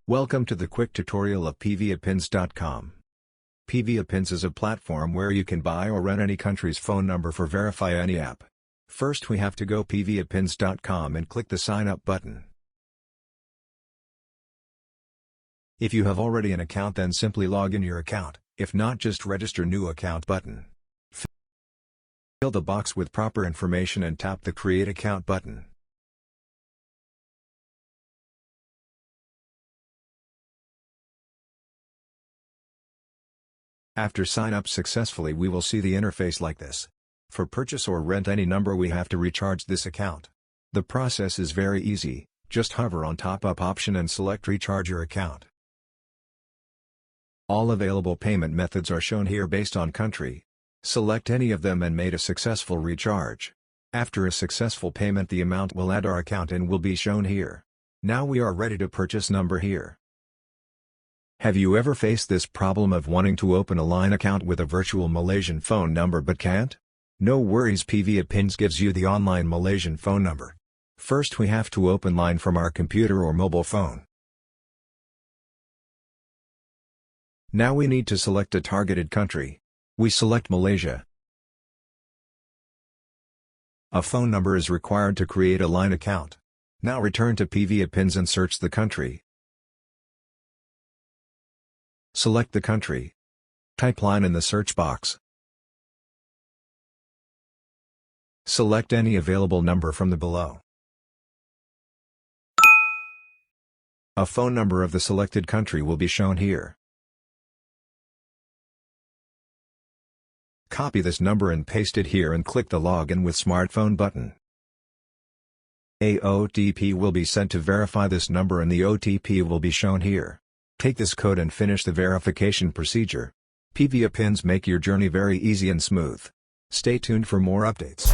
Welcome to the quick tutorial of pviapins.com. pviapins is a platform where you can buy or rent any country's phone number for verify any app. First we have to go pviapins.com and click the sign up button. If you have already an account, then simply log in your account, if not just register new account button. Fill the box with proper information and tap the create account button. After sign up successfully, we will see the interface like this. For purchase or rent any number, we have to recharge this account. The process is very easy, just hover on top up option and select recharge your account. All available payment methods are shown here based on country. Select any of them and made a successful recharge. After a successful payment, the amount will add our account and will be shown here. Now we are ready to purchase number here. Have you ever faced this problem of wanting to open a LINE account with a virtual Malaysian phone number but can't? No worries, pviapins gives you the online Malaysian phone number. First we have to open LINE from our computer or mobile phone. Now we need to select a targeted country. We select Malaysia. A phone number is required to create a LINE account. Now return to pviapins and search the country. Select the country. Type LINE in the search box. Select any available number from the below. A phone number of the selected country will be shown here. Copy this number and paste it here and click the Login with Smartphone button. A OTP will be sent to verify this number and the OTP will be shown here. Take this code and finish the verification procedure. pviapins make your journey very easy and smooth. Stay tuned for more updates.